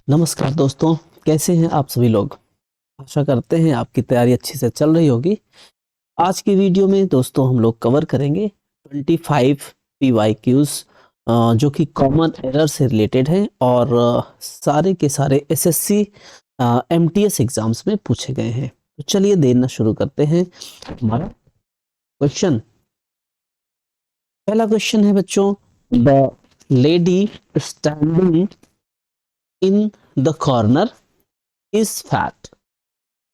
नमस्कार दोस्तों, कैसे हैं आप सभी लोग। आशा करते हैं आपकी तैयारी अच्छी से चल रही होगी। आज की वीडियो में दोस्तों हम लोग कवर करेंगे 25 PYQs जो कि कॉमन एरर से रिलेटेड हैं और सारे के सारे एसएससी एमटीएस एग्जाम्स में पूछे गए हैं। तो चलिए देर न शुरू करते हैं हमारा क्वेश्चन। पहला क्वेश्चन है बच्चों, the lady standing in the corner is fat.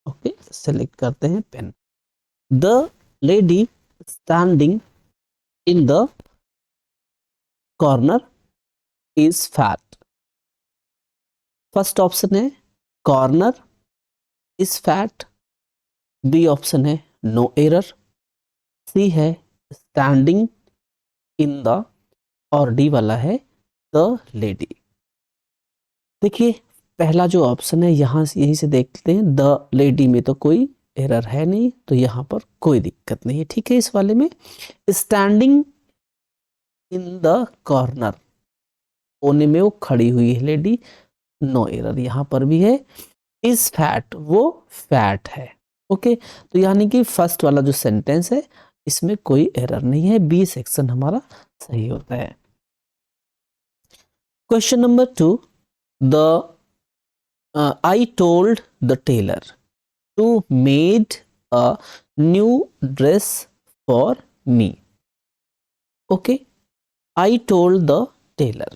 Okay, select करते हैं pen. The lady standing in the corner is fat. First option है corner is fat, B option है नो एरर, सी है standing in the, और D वाला है the lady. देखिए पहला जो ऑप्शन है यहां से, यहीं से देखते हैं, द लेडी में तो कोई एरर है नहीं, तो यहां पर कोई दिक्कत नहीं है। ठीक है, इस वाले में स्टैंडिंग इन द कॉर्नर, कोने में वो खड़ी हुई है लेडी, नो एरर यहां पर भी है। इज फैट, वो फैट है। ओके, तो यानी कि फर्स्ट वाला जो सेंटेंस है इसमें कोई एरर नहीं है, बी सेक्शन हमारा सही होता है। Question number 2, the I told the tailor to made a new dress for me. Okay, I told the tailor.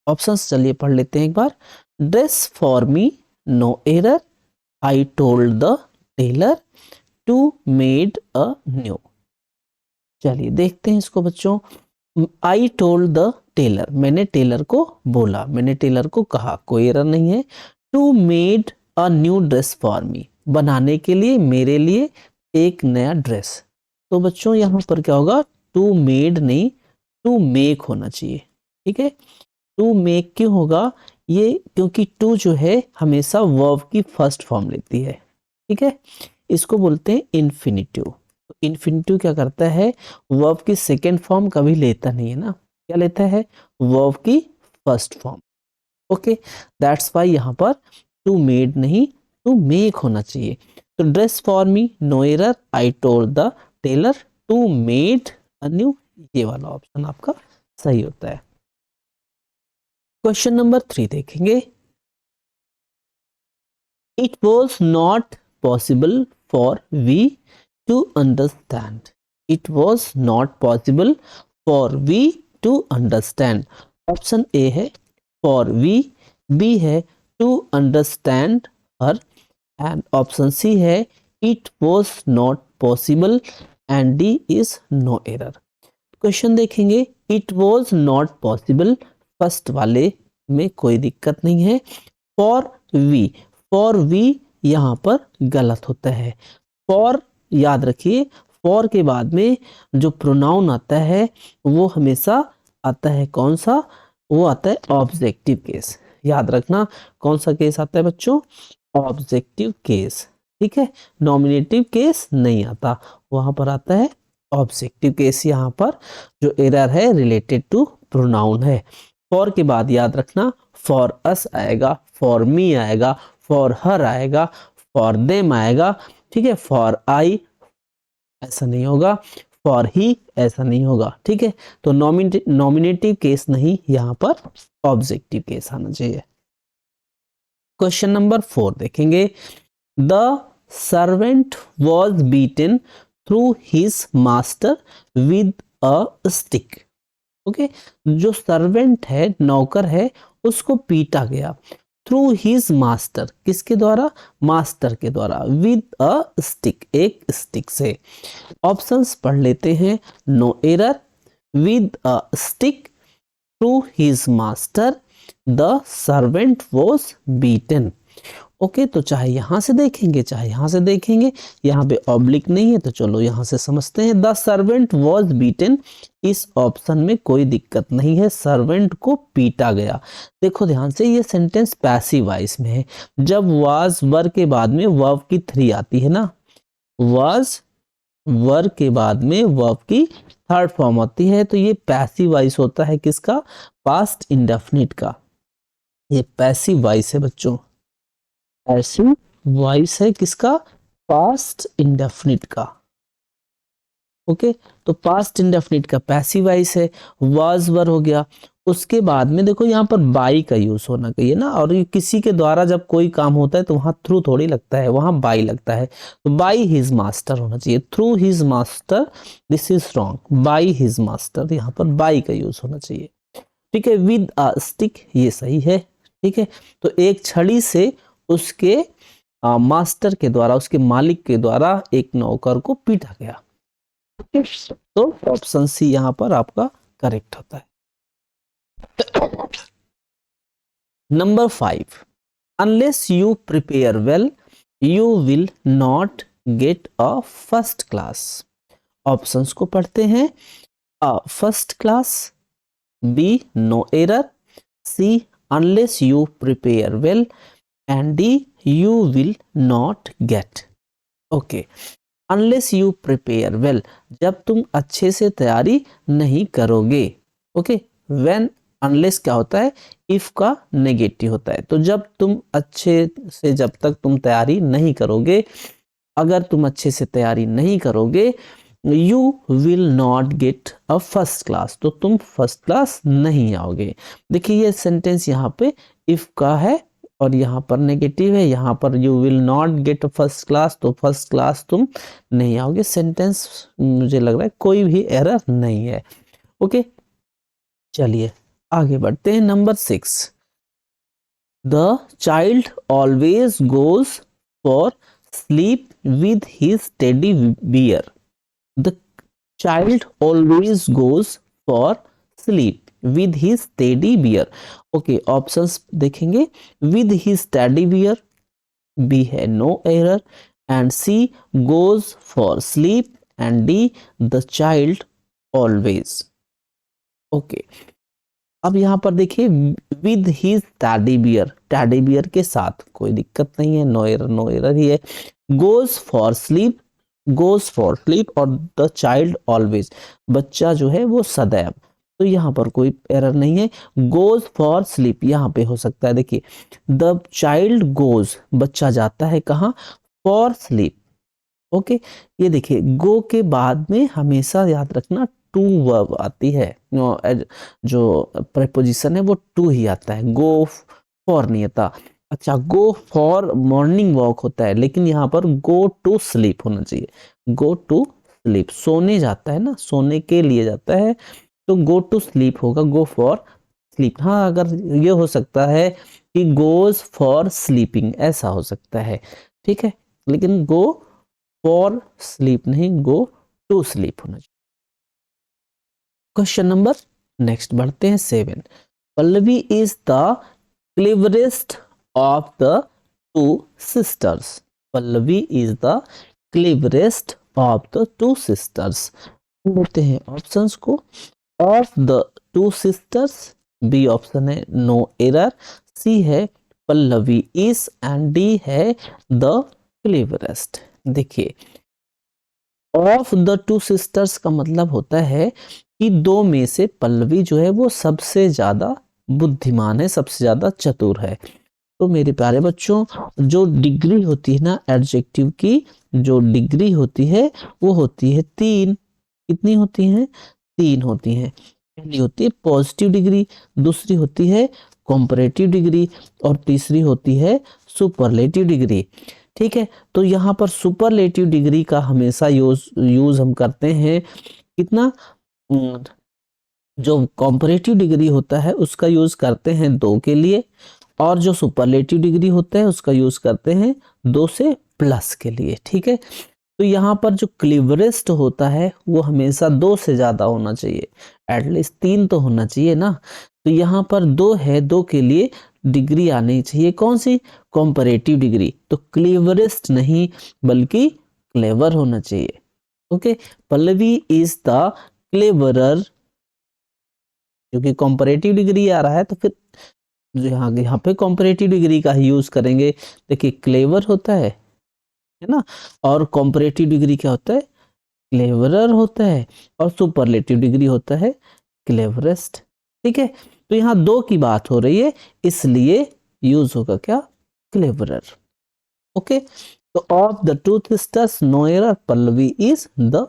Options चलिए पढ़ लेते हैं एक बार। Dress for me, no error. I told the tailor to made a new. चलिए देखते हैं इसको बच्चों। आई टोल्ड द टेलर, मैंने टेलर को बोला, मैंने टेलर को कहा, कोई एरर नहीं है। To made a new dress for me, बनाने के लिए, मेरे लिए एक नया ड्रेस। तो बच्चों यहाँ पर क्या होगा, टू मेड नहीं, टू मेक होना चाहिए। ठीक है, टू मेक क्यों होगा ये, क्योंकि टू जो है हमेशा वर्ब की फर्स्ट फॉर्म लेती है। ठीक है, इसको बोलते हैं इन्फिनिटिव। इन्फिनिटिव क्या करता है, वर्ब की सेकेंड फॉर्म कभी लेता नहीं है ना, क्या लेता है, वर्ब की first form. Okay, that's why यहाँ पर टू मेड नहीं, टू मेक होना चाहिए। तो dress for me, no error. I told the tailor to made a new, ये वाला ऑप्शन आपका सही होता है। क्वेश्चन नंबर 3 देखेंगे। It was not possible for we to understand. It was not possible for we to understand. Option A है for we, B है to understand her, and option C है it was not possible, and D is no error. Question देखेंगे, it was not possible, first वाले में कोई दिक्कत नहीं है। फॉर वी यहाँ पर गलत होता है। फॉर, याद रखिए, फॉर के बाद में जो प्रोनाउन आता है वो हमेशा आता है कौन सा, वो आता है ऑब्जेक्टिव केस। याद रखना कौन सा केस आता है बच्चों, ऑब्जेक्टिव केस। ठीक है, नॉमिनेटिव केस नहीं आता, वहां पर आता है ऑब्जेक्टिव केस। यहाँ पर जो एरर है रिलेटेड टू प्रोनाउन है। फॉर के बाद याद रखना फॉर अस आएगा, फॉर मी आएगा, फॉर हर आएगा, फॉर देम आएगा। ठीक है, फॉर आई ऐसा नहीं होगा, फॉर ही ऐसा नहीं होगा। ठीक है, तो नॉमिनेटिव केस नहीं, यहाँ पर ऑब्जेक्टिव केस आना चाहिए। क्वेश्चन नंबर 4 देखेंगे। The servant was beaten through his master with a stick. Okay, जो सर्वेंट है, नौकर है, उसको पीटा गया थ्रू हिज मास्टर, किसके द्वारा, मास्टर के द्वारा, विद अ स्टिक, एक स्टिक से। ऑप्शंस पढ़ लेते हैं। No error, with a stick, through his master, the servant was beaten. Okay, तो चाहे यहां से देखेंगे चाहे यहां से देखेंगे, यहाँ पे ऑब्लिक नहीं है, तो चलो यहां से समझते हैं। द सर्वेंट वॉज बीटन, इस ऑप्शन में कोई दिक्कत नहीं है, सर्वेंट को पीटा गया। देखो ध्यान से, ये सेंटेंस पैसिव वॉइस में है। जब वाज वर के बाद में वर्ब की 3 आती है ना, वाज वर के बाद में वर्ब की थर्ड फॉर्म आती है, तो ये पैसिव वॉइस होता है किसका, पास्ट इंडेफिनिट का। ये पैसिव वॉइस है बच्चों, पैसिव वॉइस है किसका, पास्ट इंडेफिनिट का। ओके, तो पास्ट इंडेफिनिट का पैसिव वॉइस है, वाज वर हो गया। उसके बाद में देखो यहाँ पर बाई का यूज होना चाहिए ना, और ये किसी के द्वारा जब कोई काम होता है तो वहां थ्रू थोड़ी लगता है, वहां बाई लगता है, तो बाई हिज मास्टर होना चाहिए, through his master, this is wrong, by his master, यहाँ पर बाई का यूज होना चाहिए। ठीक है, विद अ स्टिक, ये सही है। ठीक है, तो एक छड़ी से उसके मास्टर के द्वारा, उसके मालिक के द्वारा एक नौकर को पीटा गया। तो ऑप्शन सी यहां पर आपका करेक्ट होता है। Number 5, unless you prepare well you will not get a first class. Options को पढ़ते हैं। A first class, B no error, C unless you prepare well, and D you will not get. Okay, unless you prepare well, जब तुम अच्छे से तैयारी नहीं करोगे। ओके, व्हेन, अनलेस क्या होता है, इफ का नेगेटिव होता है, तो जब तुम अच्छे से, जब तक तुम तैयारी नहीं करोगे, अगर तुम अच्छे से तैयारी नहीं करोगे, you will not get a first class, तो तुम फर्स्ट क्लास नहीं आओगे। देखिए ये सेंटेंस यहाँ पे इफ का है और यहाँ पर नेगेटिव है, यहाँ पर you will not get first class, तो फर्स्ट क्लास तुम नहीं आओगे। सेंटेंस मुझे लग रहा है कोई भी एरर नहीं है। ओके, चलिए आगे बढ़ते हैं। Number 6, the child always goes for sleep with his teddy bear. The child always goes for sleep with his teddy bear। Okay, options देखेंगे। with his teddy bear, B है no error, and C goes for sleep, and D the child always। Okay, अब यहाँ पर देखिए with his teddy bear, teddy bear के साथ कोई दिक्कत नहीं है, नो एरर, नो एरर ही है। goes for sleep, goes for sleep, और the child always, बच्चा जो है वो सदैव, तो यहाँ पर कोई एरर नहीं है। गोज फॉर स्लीप यहाँ पे हो सकता है, देखिए द चाइल्ड गोज, बच्चा जाता है कहाँ, फॉर स्लीप। ओके, ये देखिए गो के बाद में हमेशा याद रखना टू वर्ब आती है, जो प्रेपोजिशन है वो टू ही आता है, गो फॉर नहीं आता। अच्छा, गो फॉर मॉर्निंग वॉक होता है, लेकिन यहाँ पर गो टू स्लीप होना चाहिए, गो टू स्लीप, सोने जाता है ना, सोने के लिए जाता है, तो गो टू स्लीप होगा, गो फॉर स्लीप। हाँ, अगर ये हो सकता है कि गोज फॉर स्लीपिंग, ऐसा हो सकता है, ठीक है, लेकिन गो फॉर स्लीप नहीं, गो टू स्लीप होना चाहिए। क्वेश्चन नंबर, नेक्स्ट बढ़ते हैं 7, Pallavi is the cleverest of the two sisters. Pallavi is the cleverest of the two sisters. लेते हैं ऑप्शंस को। Of the two sisters, B option है नो एरर, सी है पल्लवी इज, एंड डी है द क्लेवरेस्ट। देखिए of the two sisters का मतलब होता है कि दो में से पल्लवी जो है वो सबसे ज्यादा बुद्धिमान है, सबसे ज्यादा चतुर है। तो मेरे प्यारे बच्चों, जो डिग्री होती है ना एडजेक्टिव की, जो डिग्री होती है वो होती है 3। कितनी होती है? 3 होती हैं। पहली होती है पॉजिटिव डिग्री, दूसरी होती है कंपैरेटिव डिग्री, और तीसरी होती है सुपरलेटिव डिग्री। ठीक है, तो यहाँ पर सुपरलेटिव डिग्री का हमेशा यूज हम करते हैं कितना, जो कंपैरेटिव डिग्री होता है उसका यूज करते हैं 2 के लिए, और जो सुपरलेटिव डिग्री होता है उसका यूज करते हैं 2 से प्लस के लिए। ठीक है, तो यहाँ पर जो क्लीवरेस्ट होता है वो हमेशा 2 से ज्यादा होना चाहिए, एटलीस्ट 3 तो होना चाहिए ना। तो यहाँ पर 2 है, 2 के लिए डिग्री आनी चाहिए, कौन सी? Comparative degree. तो क्लीवरेस्ट नहीं बल्कि क्लेवर होना चाहिए। Okay, Pallavi is the cleverer, क्योंकि कंपैरेटिव डिग्री आ रहा है तो फिर यहाँ पे कंपैरेटिव डिग्री का ही यूज करेंगे। देखिए क्लेवर होता है ना, और कंपैरेटिव डिग्री क्या होता है? क्लेवरर होता है, और सुपरलेटिव डिग्री होता है क्लेवरेस्ट। ठीक है, तो यहाँ दो की बात हो रही है, इसलिए यूज होगा क्या, क्लेवरर। ओके, तो of the two sisters no error, Pallavi is the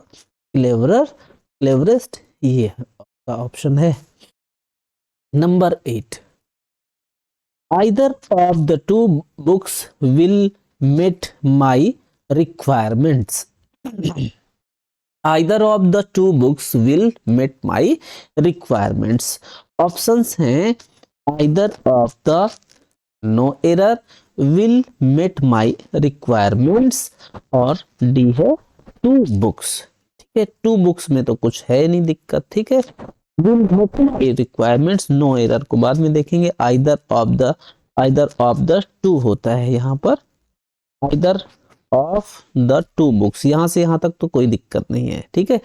cleverer, cleverest, ये आपका ऑप्शन है। Number 8, either of the two books will meet my requirements. either of the two books will meet my requirements. Options हैं either of the, no error, will meet my requirements, और D है two books। ठीक है, two books में तो कुछ है नहीं दिक्कत। ठीक है, will meet my requirements, no error को बाद में देखेंगे। either of the two होता है यहाँ पर, either of the two books, यहाँ से यहाँ तक तो कोई दिक्कत नहीं है। ठीक है,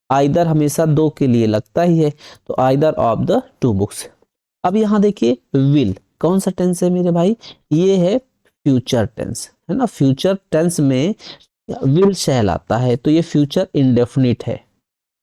either हमेशा दो के लिए लगता ही है, तो either of the two books। अब यहाँ देखिए will कौन सा टेंस है मेरे भाई, ये है फ्यूचर टेंस, है ना। फ्यूचर टेंस में will शैल आता है, तो ये फ्यूचर इंडेफिनिट है।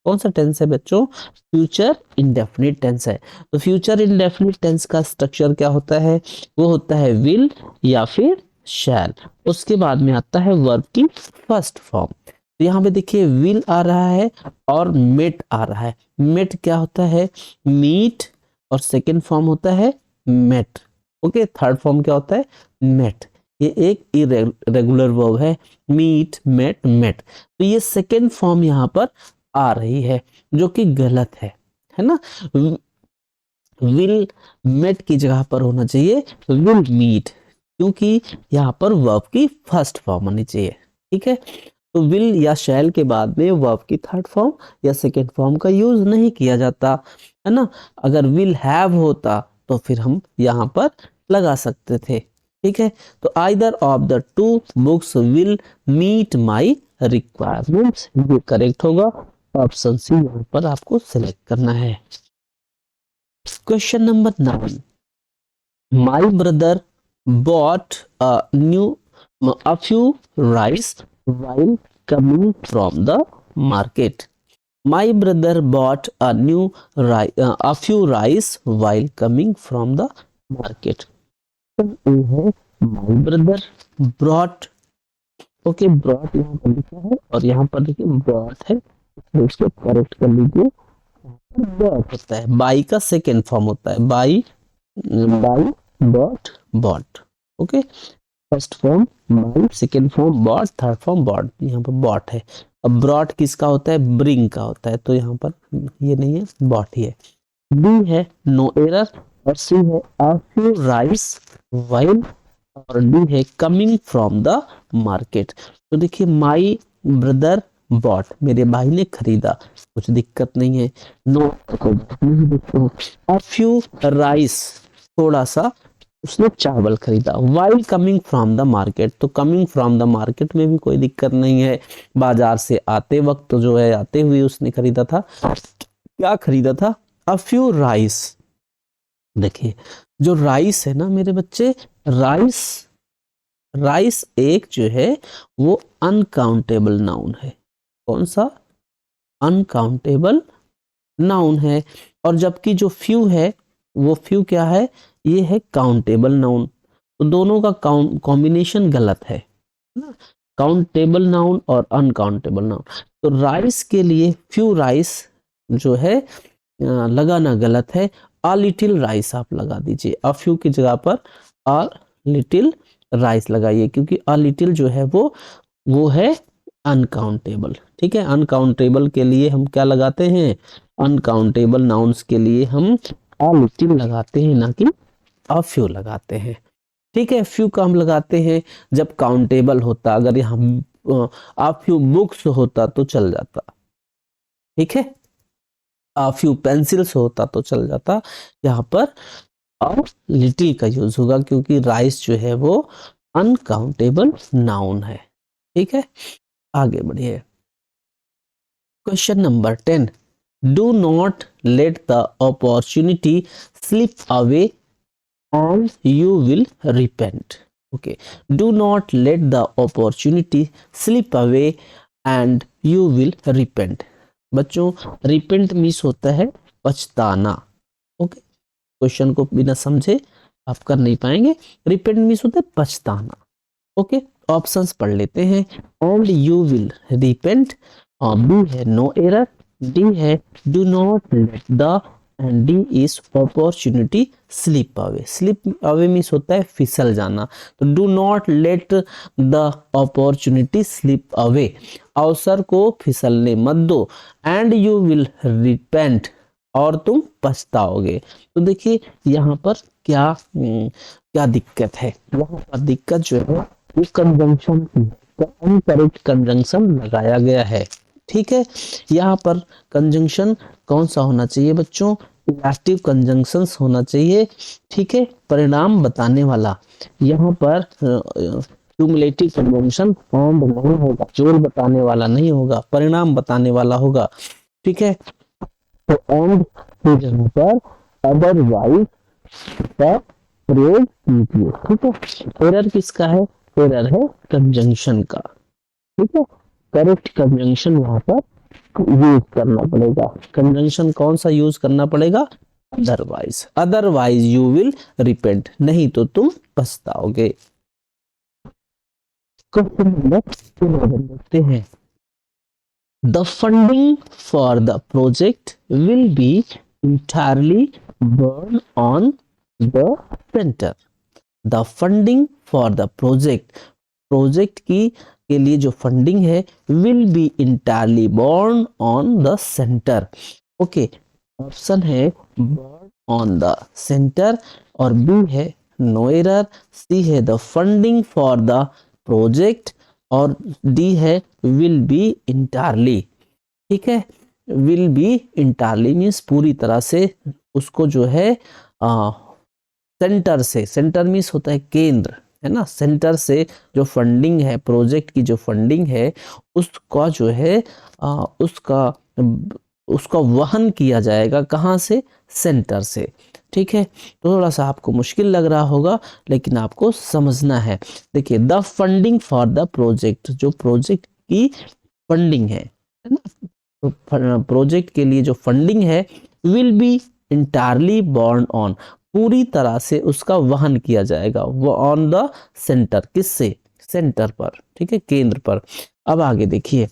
कौन सा टेंस है बच्चों, फ्यूचर इंडेफिनिट टेंस है। तो फ्यूचर इंडेफिनिट टेंस का स्ट्रक्चर क्या होता है, वो होता है विल या फिर शैल, उसके बाद में आता है वर्ब की फर्स्ट फॉर्म। तो यहाँ पे देखिए विल आ रहा है और मेट आ रहा है। मेट क्या होता है, मीट, और सेकेंड फॉर्म होता है मेट। ओके, थर्ड फॉर्म क्या होता है, मेट। ये एक इरेगुलर वर्ब है, मीट, मेट, मेट। तो ये सेकेंड फॉर्म यहाँ पर आ रही है, जो कि गलत है ना। विल मेट की जगह पर होना चाहिए विल मीट, क्योंकि यहाँ पर वर्ब की फर्स्ट फॉर्म होनी चाहिए। ठीक है, तो विल या शैल के बाद में वर्ब की थर्ड फॉर्म या सेकेंड फॉर्म का यूज नहीं किया जाता, है ना। अगर विल हैव होता तो फिर हम यहाँ पर लगा सकते थे। ठीक है, तो either of the two books will meet my requirements, ये करेक्ट होगा। ऑप्शन सी यहाँ पर आपको सिलेक्ट करना है। Question number 9, my brother bought a few rice while coming from the market. My brother bought a few rice while coming from the market. ये है my brother brought। Okay, brought यहाँ पर लिखा है और यहाँ पर देखिए brought है, इसको करेक्ट कर लीजिए। bought होता है, बाई का सेकेंड फॉर्म होता है, buy bought bought. Okay, first form buy, second form bought, third form bought, यहाँ पर बॉट है। अब ब्रॉट किसका होता है, ब्रिंग का होता है, तो यहाँ पर ये नहीं है, बॉट ही है। बी है नो एरर, और सी है a few rice while, और डी है कमिंग फ्रॉम द मार्केट। तो देखिए माई ब्रदर बॉट, मेरे भाई ने खरीदा, कुछ दिक्कत नहीं है। नो, a few rice, थोड़ा सा उसने चावल खरीदा। While coming from the market, तो कमिंग फ्रॉम द मार्केट में भी कोई दिक्कत नहीं है, बाजार से आते वक्त तो जो है आते हुए उसने खरीदा था। क्या खरीदा था, अ फ्यू राइस। देखिए जो राइस है ना मेरे बच्चे, राइस एक जो है वो अनकाउंटेबल नाउन है। कौन सा, अनकाउंटेबल नाउन है। और जबकि जो फ्यू है वो फ्यू क्या है, ये है काउंटेबल नाउन। तो दोनों का कॉम्बिनेशन गलत है ना, काउंटेबल नाउन और अनकाउंटेबल नाउन। तो राइस के लिए फ्यू राइस जो है लगाना गलत है, अ लिटिल राइस आप लगा दीजिए। अ फ्यू की जगह पर अ लिटिल राइस लगाइए, क्योंकि अ लिटिल जो है वो है अनकाउंटेबल। ठीक है, अनकाउंटेबल के लिए हम क्या लगाते हैं, अनकाउंटेबल नाउन्स के लिए हम अ लिटिल लगाते हैं, ना कि अ फ्यू लगाते हैं। ठीक है, फ्यू का हम लगाते हैं जब काउंटेबल होता, अगर यहाँ अ फ्यू बुक्स होता तो चल जाता। ठीक है, अ फ्यू पेंसिल्स होता तो चल जाता, यहाँ पर अ लिटिल का यूज होगा, क्योंकि राइस जो है वो अनकाउंटेबल नाउन है। ठीक है, आगे बढ़िए। Question number 10, do not let the opportunity slip away and you will repent. Okay, do not let the opportunity slip away and you will repent. बच्चों repent मीन्स होता है पछताना। ओके, क्वेश्चन को बिना समझे आप कर नहीं पाएंगे। रिपेंट मीन्स होता है पछताना। ओके, ऑप्शंस पढ़ लेते हैं। And you will repent, B है नो एरर, डी है do not let the, and D is opportunity slip away. Slip away means होता है फिसल जाना, तो do not let the opportunity slip away, अवसर को फिसलने मत दो। एंड यू विल रिपेंट, और तुम पछताओगे। तो देखिए यहाँ पर क्या दिक्कत है। यहाँ पर दिक्कत जो है वो कंजंक्शन की, तो इनकरेक्ट कंजंक्शन लगाया गया है। ठीक है, यहाँ पर कंजंक्शन कौन सा होना चाहिए बच्चों, इलास्टिव कंजंक्शन होना चाहिए। ठीक है, परिणाम बताने वाला। यहाँ पर क्यूमुलेटिव कंजंक्शन फॉर्म नहीं होगा, जोड़ बताने वाला नहीं होगा, परिणाम बताने वाला होगा। ठीक है, तो एंड के जगह पर अदरवाइज का प्रयोग कीजिए। ठीक है, एरर किसका है, एरर है कंजंक्शन का। ठीक है, करेक्ट कंजंक्शन वहां पर यूज करना पड़ेगा। कंजंक्शन कौन सा यूज करना पड़ेगा, otherwise. Otherwise you will repent, नहीं तो तुम पछताओगे। क्वेश्चन नंबर 11 देखते हैं। The funding for the project will be entirely borne on the center. The funding for the project के लिए जो फंडिंग है will be entirely borne on the center. Okay, option है borne on the center, और B है no error, C है the funding for the project, और D है विल बी इंटायरली। ठीक है, विल बी इंटायरली मीन्स पूरी तरह से, उसको जो है सेंटर से, सेंटर मीन्स होता है केंद्र, है ना, सेंटर से जो फंडिंग है, प्रोजेक्ट की जो फंडिंग है उसका जो है उसका वहन किया जाएगा, कहाँ से, सेंटर से। ठीक है, थोड़ा सा आपको मुश्किल लग रहा होगा लेकिन आपको समझना है। देखिए, the funding for the project, जो प्रोजेक्ट की फंडिंग है ना, तो प्रोजेक्ट के लिए जो फंडिंग है will be entirely borne on, पूरी तरह से उसका वहन किया जाएगा, वो ऑन द सेंटर, किससे, सेंटर पर। ठीक है, केंद्र पर। अब आगे देखिए,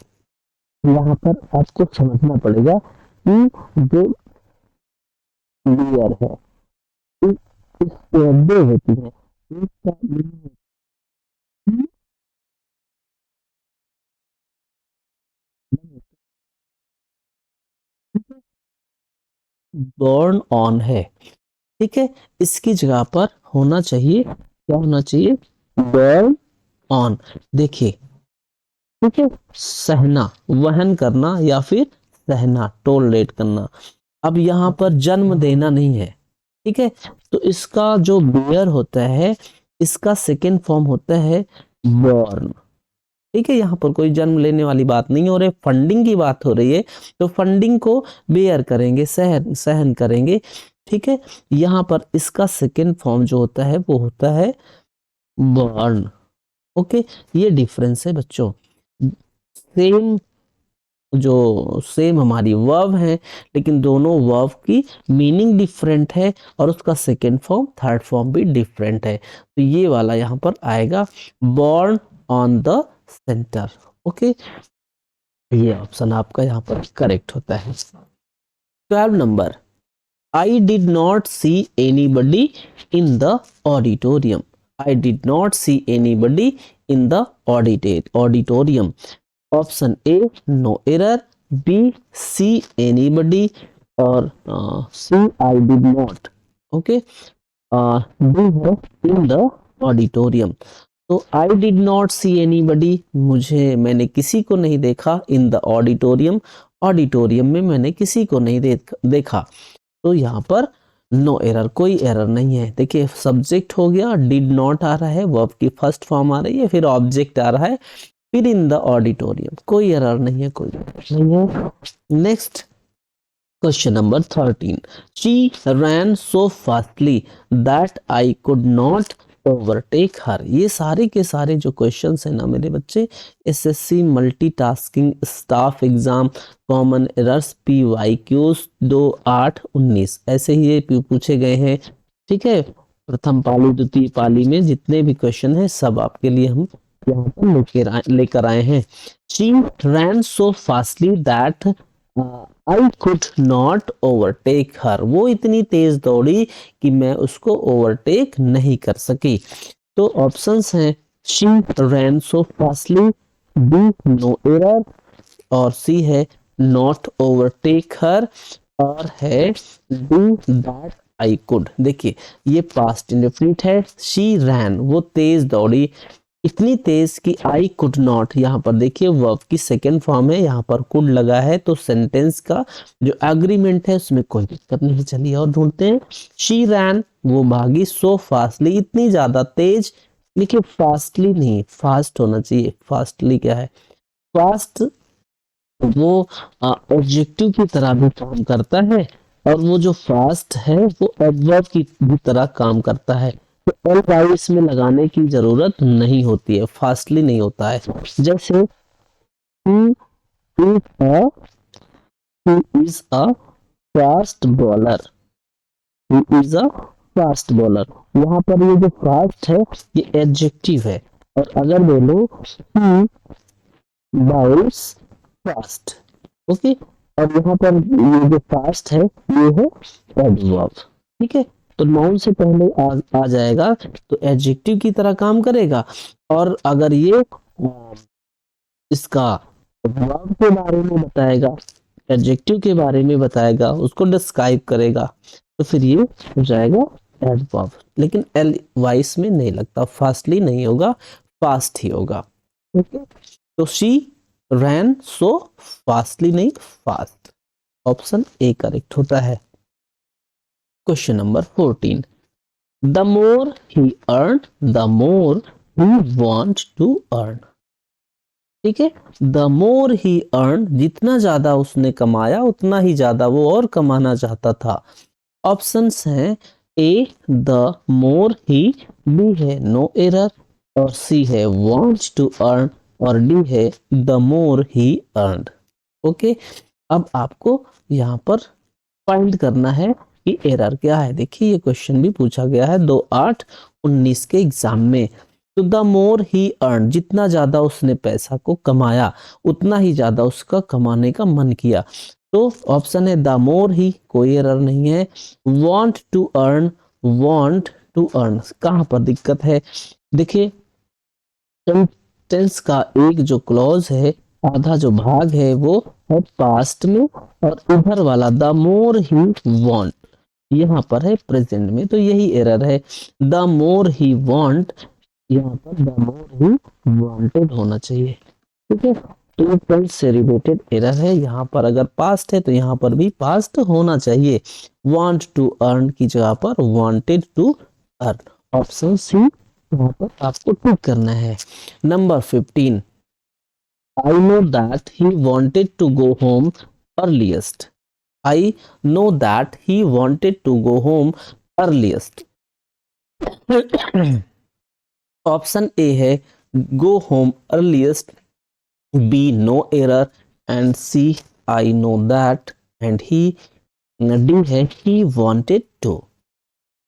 यहाँ पर आपको समझना पड़ेगा कि जो लेयर है इस दो होती है, बर्न ऑन है। ठीक है, इसकी जगह पर होना चाहिए, क्या होना चाहिए, बर्न ऑन। देखिए, ठीक है, सहना, वहन करना, या फिर सहना, टोलरेट करना। अब यहाँ पर जन्म देना नहीं है। ठीक है, तो इसका जो बेयर होता है इसका सेकेंड फॉर्म होता है बॉर्न। ठीक है, यहाँ पर कोई जन्म लेने वाली बात नहीं हो रही, फंडिंग की बात हो रही है, तो फंडिंग को बेयर करेंगे, सहन करेंगे। ठीक है, यहाँ पर इसका सेकेंड फॉर्म जो होता है वो होता है बर्न। ओके, ये डिफरेंस है बच्चों। सेम हमारी वर्ब है, लेकिन दोनों वर्ब की मीनिंग डिफरेंट है और उसका सेकेंड फॉर्म, थर्ड फॉर्म भी डिफरेंट है। तो ये वाला यहाँ पर आएगा born on the centre. Okay, ये ऑप्शन आपका यहाँ पर करेक्ट होता है। 12 number, I did not see anybody in the auditorium. I did not see anybody in the auditorium. Option A no error, B see anybody, और C I did not. Okay, D है in the auditorium. तो I did not see anybody, मैंने किसी को नहीं देखा, इन the auditorium, auditorium में मैंने किसी को नहीं देखा। तो यहाँ पर नो एरर, कोई एरर नहीं है। देखिए, सब्जेक्ट हो गया, डिड नॉट आ रहा है, वर्ब की फर्स्ट फॉर्म आ रही है, फिर ऑब्जेक्ट आ रहा है, फिर इन द ऑडिटोरियम, कोई एरर नहीं है, कोई एरर नहीं है। Next question number 13, she ran so fastly that I could not overtake her. ये सारे के सारे जो क्वेश्चंस हैं ना मेरे बच्चे, SSC multitasking staff exam common errors PYQs 2, 8, 19 ऐसे ही ये पूछे गए हैं। ठीक है, प्रथम पाली द्वितीय पाली में जितने भी क्वेश्चन हैं सब आपके लिए हम यहाँ पर लेकर आए हैं। She ran so fastly that I could not overtake her. वो इतनी तेज दौड़ी कि मैं उसको ओवरटेक नहीं कर सकी। तो ऑप्शंस हैं she ran so fastly, B no error, और सी है नॉट ओवरटेक हर, और है डी दैट आई कुड। देखिए ये पास्ट इंडेफिनिट है, शी रैन वो तेज दौड़ी, इतनी तेज कि आई कुड नॉट, यहाँ पर देखिए वर्ब की सेकेंड फॉर्म है, यहाँ पर कुड लगा है, तो सेंटेंस का जो एग्रीमेंट है उसमें कोई दिक्कत नहीं। चलिए और ढूंढते हैं। शी रैन वो भागी, सो फास्टली इतनी ज्यादा तेज, देखिए फास्टली नहीं, फास्ट होना चाहिए। फास्टली क्या है, फास्ट वो ऑब्जेक्टिव की तरह भी काम करता है, और वो जो फास्ट है वो एडवर्ब की भी तरह काम करता है, तो एल वाई इसमें लगाने की जरूरत नहीं होती है, फास्टली नहीं होता है। जैसे he is a fast bowler, he is a fast bowler, यहाँ पर ये जो फास्ट है ये एडजेक्टिव है, और अगर बोलो he bowls fast, ओके, और यहाँ पर ये जो फास्ट है ये है एडवर्ब। ठीक है, तो नाउन से पहले आ जाएगा तो एडजेक्टिव की तरह काम करेगा, और अगर ये इसका वर्ब के बारे में बताएगा, एडजेक्टिव के बारे में बताएगा, उसको डिस्क्राइब करेगा, तो फिर ये हो जाएगा एडवर्ब। लेकिन एल वाइस में नहीं लगता, फास्टली नहीं होगा, फास्ट ही होगा। ओके, तो शी रैन सो फास्टली नहीं, फास्ट। ऑप्शन ए करेक्ट होता है। Question number 14, the more he earn the more he want to earn. ठीक है, द मोर ही अर्न जितना ज्यादा उसने कमाया उतना ही ज्यादा वो और कमाना चाहता था। ऑप्शंस हैं ए द मोर ही, बी है नो एरर, और सी है वांट टू अर्न, और डी है the more he earned. Okay, अब आपको यहाँ पर फाइंड करना है कि एरर क्या है। देखिए ये क्वेश्चन भी पूछा गया है 2/8/19 के एग्जाम में। तो द मोर ही अर्न जितना ज्यादा उसने पैसा को कमाया उतना ही ज्यादा उसका कमाने का मन किया, तो ऑप्शन है द मोर ही, कोई एरर नहीं है। Want to earn, want to earn कहाँ पर दिक्कत है, देखिए सेंटेंस का एक जो क्लॉज है, आधा जो भाग है वो है पास्ट में, और इधर वाला द मोर ही वांट यहाँ पर है प्रेजेंट में, तो यही एरर है। द मोर ही वांट, यहाँ पर द मोर ही वांटेड होना चाहिए। ठीक है, तो टेंस से रिलेटेड एरर है। यहाँ पर अगर पास्ट है तो यहाँ पर भी पास्ट होना चाहिए। वांट टू अर्न की जगह पर wanted to earn. Option C यहाँ पर आपको टिक करना है। Number 15, I know that he wanted to go home earliest. I know that he wanted to go home earliest. Option A है go home earliest, B no error, and C I know that, and D है he wanted to।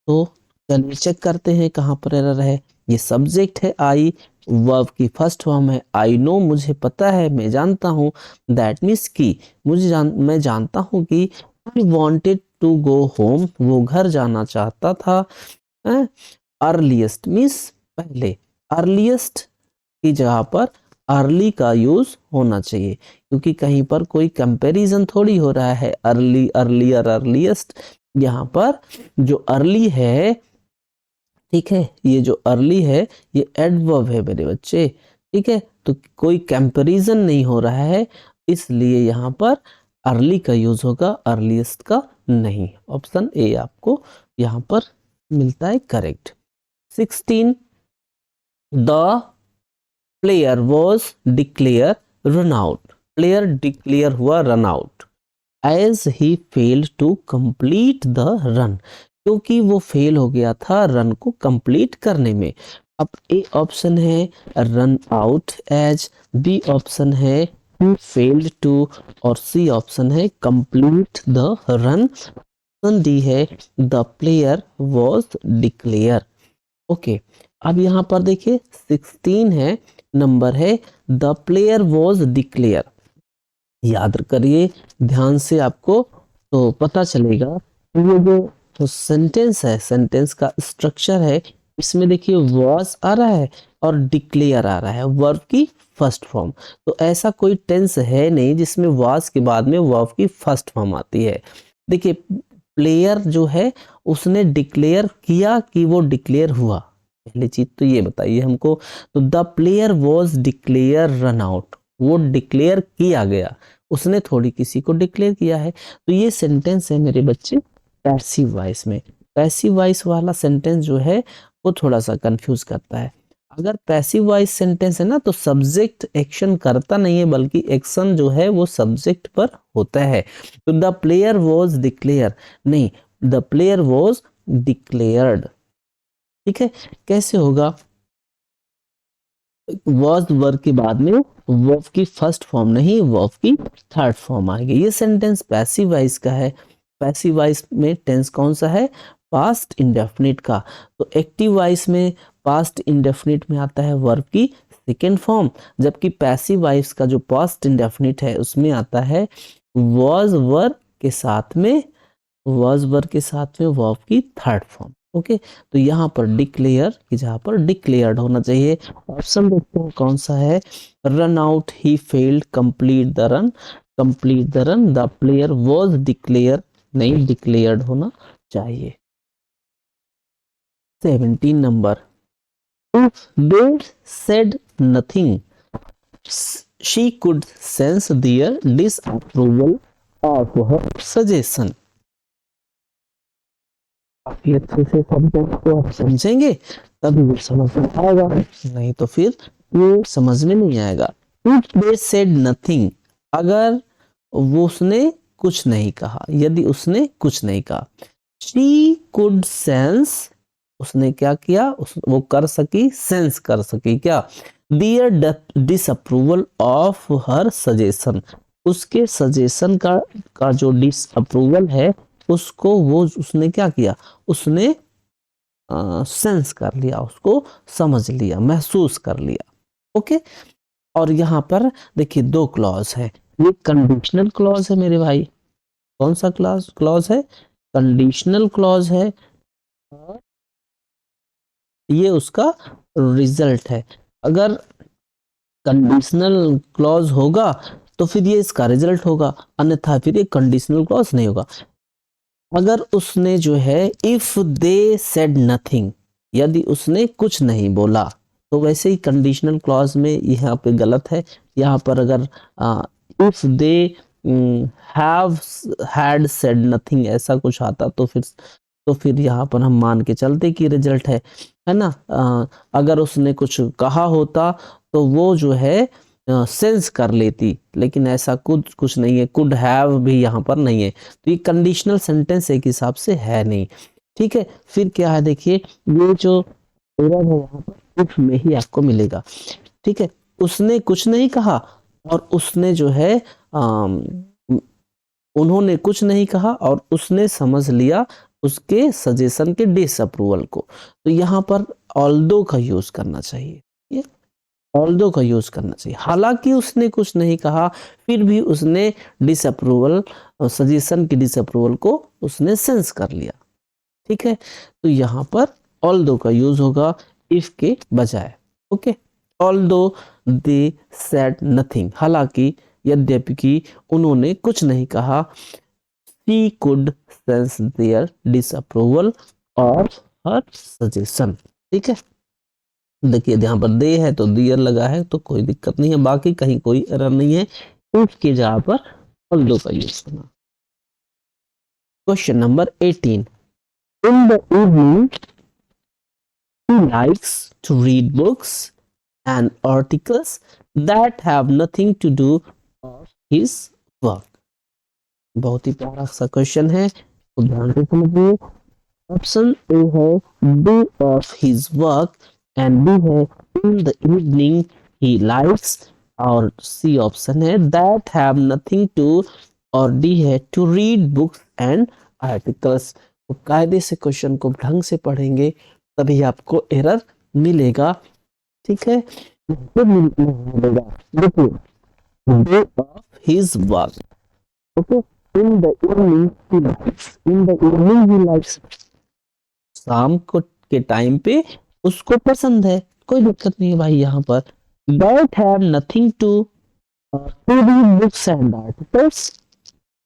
तो चलिए check करते हैं कहाँ पर error है। ये सब्जेक्ट है आई, वर्ब की फर्स्ट फॉर्म है आई नो, मुझे पता है, मैं जानता हूँ, दैट मीन्स की मैं जानता हूँ कि I wanted to go home, वो घर जाना चाहता था। अर्लीस्ट मीन्स पहले, अर्लीस्ट की जगह पर अर्ली का यूज होना चाहिए, क्योंकि कहीं पर कोई कंपैरिजन थोड़ी हो रहा है अर्ली, अर्लियर, अर्लीस्ट। यहाँ पर जो अर्ली है, ठीक है, ये जो अर्ली है ये एडवर्ब है मेरे बच्चे। ठीक है, तो कोई कंपैरिजन नहीं हो रहा है, इसलिए यहाँ पर अर्ली का यूज होगा, अर्लीस्ट का नहीं। ऑप्शन ए आपको यहाँ पर मिलता है correct. 16, the player was declare run out. Player declare हुआ run out as he failed to complete the run. क्योंकि वो फेल हो गया था रन को कंप्लीट करने में। अब ए ऑप्शन है run out as, B option है ही फेल्ड टू, और सी ऑप्शन है complete the run, option D है the player was declare. Okay, अब यहाँ पर देखिए 16 है, नंबर है द प्लेयर वॉज डिक्लेयर। याद करिए ध्यान से आपको, तो पता चलेगा ये जो सेंटेंस है, सेंटेंस का स्ट्रक्चर है, इसमें देखिए वॉज आ रहा है और डिक्लेयर आ रहा है, वर्ब की फर्स्ट फॉर्म। तो ऐसा कोई टेंस है नहीं जिसमें वॉज के बाद में वर्ब की फर्स्ट फॉर्म आती है। देखिए प्लेयर जो है उसने डिक्लेयर किया कि वो डिक्लेयर हुआ, पहली चीज तो ये बताइए हमको। तो the player was declare run out, वो डिक्लेयर किया गया, उसने थोड़ी किसी को डिक्लेयर किया है। तो ये सेंटेंस है मेरे बच्चे पैसिव वॉइस में। पैसिव वॉइस वाला सेंटेंस जो है वो थोड़ा सा कंफ्यूज करता है। अगर पैसिव वॉइस सेंटेंस है ना तो सब्जेक्ट एक्शन करता नहीं है, बल्कि एक्शन जो है वो सब्जेक्ट पर होता है। तो द प्लेयर वॉज डिक्लेयर नहीं, द प्लेयर वॉज डिक्लेयर्ड। ठीक है, कैसे होगा? वॉज वर्ब के बाद में वर्ब की फर्स्ट फॉर्म नहीं, वर्ब की थर्ड फॉर्म आएगी। ये सेंटेंस पैसिव वॉइस का है। पैसिव वॉइस में टेंस कौन सा है? पास्ट इंडेफिनिट का। तो एक्टिव वॉइस में पास्ट इंडेफिनिट में आता है वर्ब की सेकेंड फॉर्म, जबकि पैसिव वॉइस का जो पास्ट इंडेफिनिट है उसमें आता है वॉज वर्ब के साथ में, वॉज वर्ब के साथ में वर्ब की थर्ड फॉर्म। ओके, तो यहाँ पर डिक्लेयर की जगह पर डिक्लेयर्ड होना चाहिए। ऑप्शन देखते हैं कौन सा है। Run out, he failed, complete the run, complete the run, the player was declare नहीं, डिक्लेयर्ड होना चाहिए। 17 number, if they said nothing she could sense their disapproval of her suggestion. काफी अच्छे से सब्जेक्ट को आप समझेंगे तभी वो समझ में आएगा, नहीं तो फिर ये समझ में नहीं आएगा। इफ दे सेड नथिंग, अगर वो उसने कुछ नहीं कहा, यदि उसने कुछ नहीं कहा। शी कुड सेंस, उसने क्या किया, वो कर सकी, सेंस कर सकी क्या? दियर डिसअप्रूवल ऑफ हर सजेशन, उसके सजेशन का जो डिसअप्रूवल है उसको वो उसने क्या किया, उसने सेंस कर लिया, उसको समझ लिया, महसूस कर लिया। ओके, और यहाँ पर देखिए दो क्लॉज है, ये कंडीशनल क्लॉज है मेरे भाई। कौन सा क्लॉज है? कंडीशनल क्लॉज है, और ये उसका रिजल्ट है। अगर कंडीशनल क्लॉज होगा तो फिर ये इसका रिजल्ट होगा, अन्यथा फिर ये कंडीशनल क्लॉज नहीं होगा। अगर उसने जो है इफ दे सेड नथिंग, यदि उसने कुछ नहीं बोला, तो वैसे ही कंडीशनल क्लॉज में यहाँ पे गलत है। यहाँ पर अगर if they have had said nothing ऐसा कुछ आता तो फिर यहाँ पर हम मान के चलते कि रिजल्ट है ना। अगर उसने कुछ कहा होता तो वो जो है सेंस कर लेती, लेकिन ऐसा कुछ नहीं है, कुड हैव भी यहाँ पर नहीं है, तो ये कंडीशनल सेंटेंस एक हिसाब से है नहीं। ठीक है, फिर क्या है देखिए, ये जो एरर है यहाँ पर इफ में ही आपको मिलेगा। ठीक है, उसने कुछ नहीं कहा और उसने जो है उन्होंने कुछ नहीं कहा और उसने समझ लिया उसके सजेशन के डिसअप्रूवल को, तो यहाँ पर ऑल्दो का यूज करना चाहिए। ऑल्दो का यूज करना चाहिए, हालांकि उसने कुछ नहीं कहा फिर भी उसने डिसअप्रूवल, सजेशन की डिसअप्रूवल को उसने सेंस कर लिया। ठीक है, तो यहाँ पर ऑल्दो का यूज होगा इफ के बजाय। Okay, although they said nothing, हालांकि यद्यपि कि उन्होंने कुछ नहीं कहा। She could sense their disapproval of her suggestion. ठीक है, देखिए यहाँ पर दे है तो दियर लगा है तो कोई दिक्कत नहीं है, बाकी कहीं कोई एरर नहीं है। इफ की जगह पर ऑल्दो का यूज करना। Question number 18, in the evening he likes to read books and articles that have nothing to do with his work। बहुत ही प्यारा सा क्वेश्चन है, तो ध्यान से समझिए। ऑप्शन ए है day off his work and B है in the evening he likes और सी ऑप्शन है दैट हैव नथिंग टू और डी है to read books and articles. तो कायदे से क्वेश्चन को ढंग से पढ़ेंगे तभी आपको एरर मिलेगा। ठीक है, मिलेगा देखिए day off his work okay in the evening he likes in the evening he likes शाम को के टाइम पे उसको पसंद है, कोई दिक्कत नहीं है भाई यहाँ पर। That have nothing to read books and articles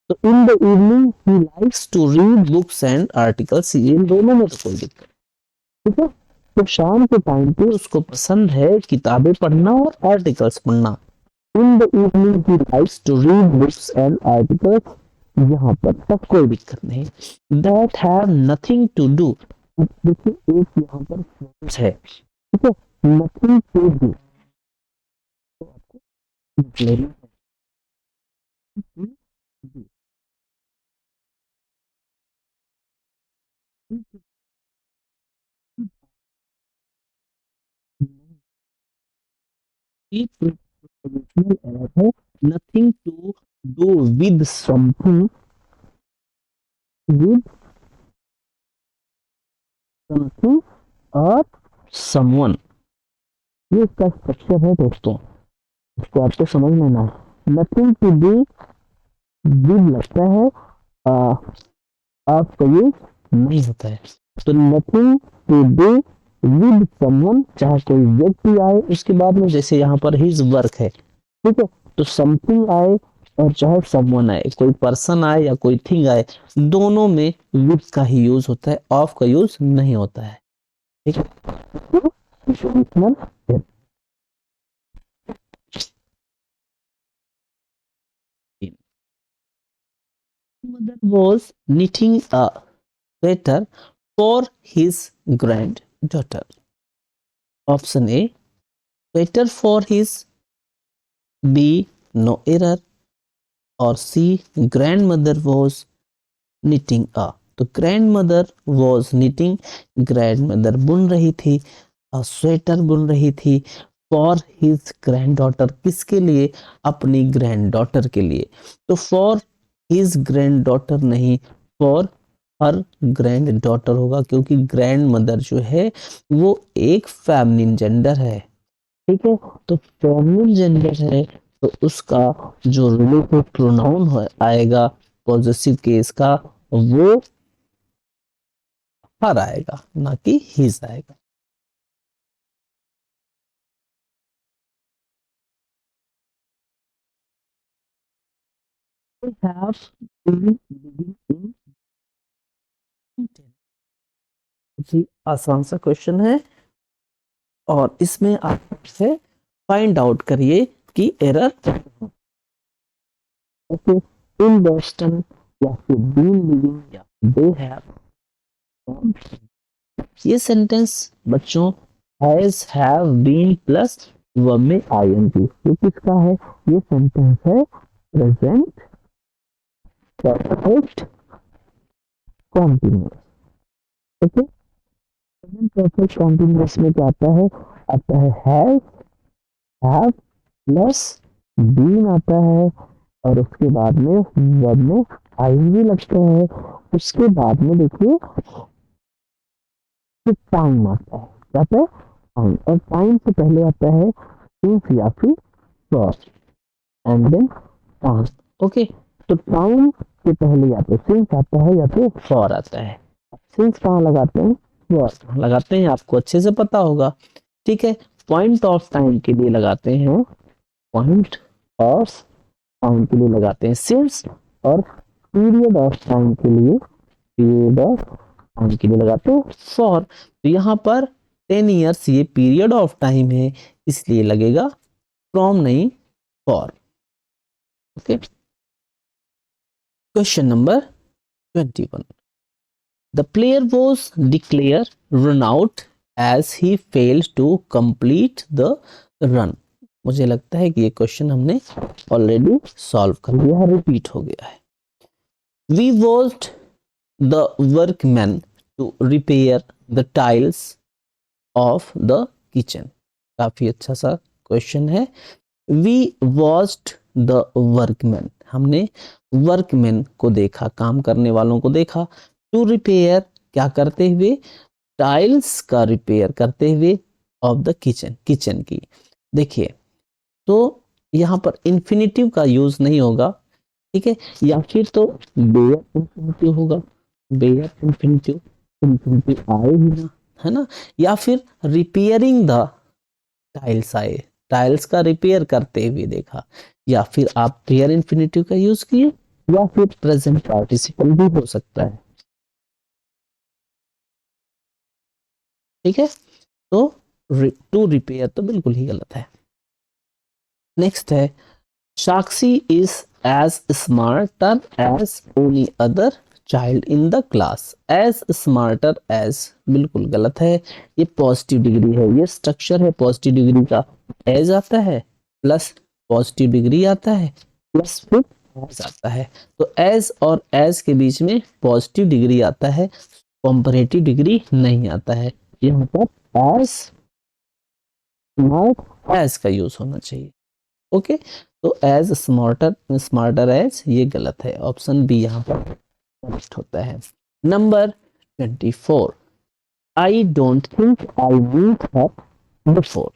तो in the evening he likes to read books and articles इन दोनों में तो कोई दिक्कत। ठीक है, तो शाम के टाइम पे उसको पसंद है किताबें पढ़ना और आर्टिकल्स पढ़ना। In the evening he likes to read books and articles यहाँ पर तक कोई दिक्कत नहीं। That have nothing to do देखिए एक यहाँ पर फ्रेज है ठीक है नथिंग टू डू तो आपको लेना है nothing to do with something with something और समवन ये इसका स्ट्रक्चर है दोस्तों, इसको आपको समझ लेना है। नथिंग टू डू विद लगता है आपका ये नहीं होता है तो nothing to do with someone चाहे कोई व्यक्ति आए उसके बाद में जैसे यहाँ पर हिज वर्क है ठीक है तो समथिंग आए और चाहे समवन आए कोई पर्सन आए या कोई थिंग आए दोनों में विद का ही यूज होता है ऑफ का यूज नहीं होता है। ठीक है mother was knitting a sweater for his granddaughter. Option A, sweater for his B, no error और C, grandmother was knitting a तो grandmother was knitting grandmother बुन रही थी स्वेटर बुन रही थी फॉर हिज ग्रैंडडॉटर किसके लिए अपनी ग्रैंडडॉटर के लिए तो फॉर हिज ग्रैंडडॉटर नहीं फॉर हर ग्रैंडडॉटर होगा क्योंकि ग्रैंड मदर जो है वो एक फेमिनिन जेंडर है। ठीक है तो फेमिनिन जेंडर है तो उसका जो रिलेटिव प्रोनाउन आएगा पॉजेसिव केस का वो हर आएगा ना कि हिज आएगा। have been living in जी आसान सा क्वेश्चन है और इसमें आप से फाइंड आउट करिए कि एरर ओके इन बोस्टन या फिर बीन लिविंग या दे हैव ये सेंटेंस बच्चों has have been plus verb में आईएनजी ये किसका है ये सेंटेंस है present perfect continuous. Okay present perfect continuous में क्या आता है हैव हैव प्लस बीन आता है और उसके बाद में वर्ब में आईएनजी लगता है उसके बाद में देखिए टाइम आता है क्या आता है टाइम और टाइम से पहले आता है सिंस या फिर for and then time. Okay तो टाइम के पहले या तो सिंस आता है या तो फॉर आता है। सिंस कहाँ लगाते हैं फॉर लगाते हैं आपको अच्छे से पता होगा। ठीक है पॉइंट ऑफ टाइम के लिए लगाते हैं पॉइंट ऑफ टाइम के लिए लगाते हैं सिंस और पीरियड ऑफ टाइम के लिए पीरियड ऑफ टाइम के लिए लगाते हैं फॉर। तो यहाँ पर 10 ईयर्स ये पीरियड ऑफ टाइम है इसलिए लगेगा फ्रॉम नहीं for. Okay question number 21 the player was declare run out as he failed to complete the run. मुझे लगता है कि ये क्वेश्चन हमने ऑलरेडी सॉल्व कर लिया है रिपीट हो गया है। We watched the workman to repair the tiles of the kitchen. काफी अच्छा सा क्वेश्चन है। वी वॉच्ड द वर्कमैन, हमने वर्कमैन को देखा, काम करने वालों को देखा। टू रिपेयर, क्या करते हुए, टाइल्स का रिपेयर करते हुए, ऑफ द किचन, किचन की। देखिए तो यहाँ पर इन्फिनिटिव का यूज नहीं होगा, ठीक है, या फिर तो बेयर इन्फिनिटिव होगा, बेयर इन्फिनिटिव, इन्फिनिटिव आए ही ना, है ना, या फिर रिपेयरिंग द टाइल्स आए, टाइल्स का रिपेयर करते हुए देखा, या फिर आप पेयर इन्फिनिटिव का यूज किए, या फिर प्रेजेंट पार्टिसिपल भी हो सकता है, ठीक है। तो टू रिपेयर तो बिल्कुल ही गलत है। नेक्स्ट है, Sakshi is as smarter as any other child in the class. As smarter as बिल्कुल गलत है, ये पॉजिटिव डिग्री है, ये स्ट्रक्चर है पॉजिटिव डिग्री का। एज आता है प्लस पॉजिटिव डिग्री आता है प्लस फिर एज आता है, तो एज और एज के बीच में पॉजिटिव डिग्री आता है, कंपैरेटिव डिग्री नहीं आता है। यहाँ पर एज नॉट एज का यूज होना चाहिए। ओके, तो एज स्मार्टर, स्मार्टर एज ये गलत है, ऑप्शन बी यहाँ पर करेक्ट होता है। Number 24, I don't think I meet her before.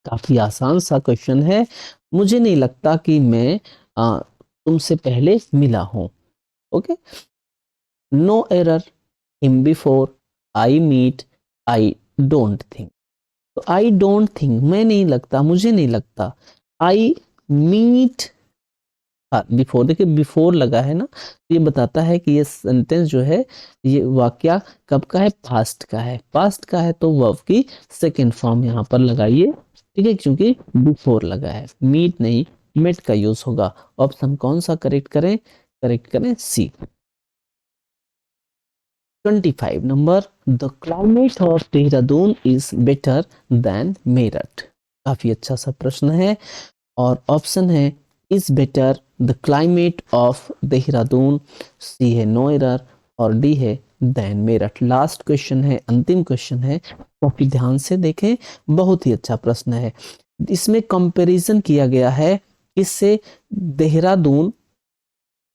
काफी आसान सा क्वेश्चन है, मुझे नहीं लगता कि मैं तुमसे पहले मिला हूं। Okay, no error, him before, I meet, I don't think. तो आई डोंट थिंक, मैं नहीं लगता, मुझे नहीं लगता। आई मीट, बिफोर, देखिए बिफोर लगा है ना, तो ये बताता है कि ये सेंटेंस जो है, ये वाक्य कब का है, पास्ट का है। पास्ट का है तो वर्ब की सेकेंड फॉर्म यहाँ पर लगाइए, ठीक है, क्योंकि बिफोर लगा है, मीट नहीं मेट का यूज होगा। ऑप्शन कौन सा करेक्ट करें, करेक्ट करें C. 25 number, the climate of Dehradun is better than Meerut. काफी अच्छा सा प्रश्न है, और ऑप्शन है is better the climate of Dehradun, C है नो एरर, और डी है देन मेरठ। लास्ट क्वेश्चन है, अंतिम क्वेश्चन है, काफी ध्यान से देखें, बहुत ही अच्छा प्रश्न है। इसमें कंपैरिजन किया गया है इससे, देहरादून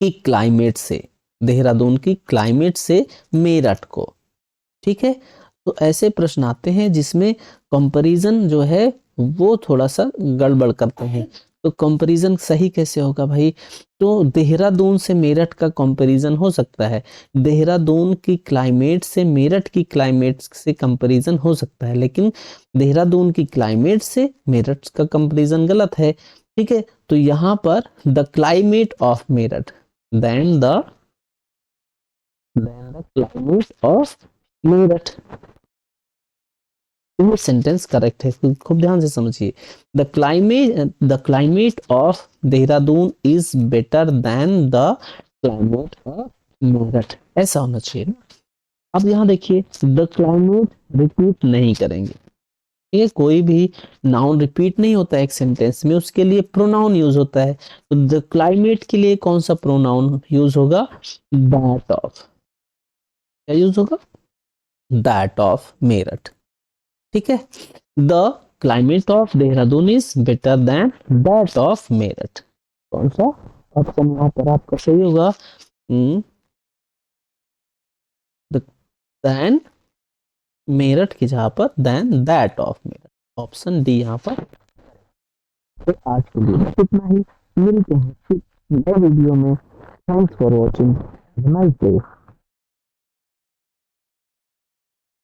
की क्लाइमेट से, देहरादून की क्लाइमेट से मेरठ को, ठीक है। तो ऐसे प्रश्न आते हैं जिसमें कंपैरिजन जो है वो थोड़ा सा गड़बड़ करते हैं, तो कंपैरिजन सही कैसे होगा भाई, तो देहरादून से मेरठ का कंपैरिजन हो सकता है, देहरादून की क्लाइमेट से मेरठ की क्लाइमेट से कंपैरिजन हो सकता है, लेकिन देहरादून की क्लाइमेट से मेरठ का कंपैरिजन गलत है, ठीक है। तो यहाँ पर the climate of Meerut than the climate of Meerut, ये सेंटेंस करेक्ट है, खूब ध्यान से समझिए। The climate of Dehradun is better than the climate of Meerut, ऐसा होना चाहिए ना। अब यहाँ देखिए, द क्लाइमेट रिपीट नहीं करेंगे, ठीक है, कोई भी नाउन रिपीट नहीं होता है एक सेंटेंस में, उसके लिए प्रोनाउन यूज होता है। तो द क्लाइमेट के लिए कौन सा प्रोनाउन यूज होगा, दैट ऑफ, क्या यूज होगा, दैट ऑफ मेरठ, ठीक है। The climate of Dehradun is better then that of Meerut, कौन सा ऑप्शन यहाँ पर आपका सही होगा, देन मेरठ की जगह पर than that of Meerut, option D यहाँ पर। तो आज के लिए इतना ही, मिलते हैं फिर नए वीडियो में। Thanks for watching, nice day.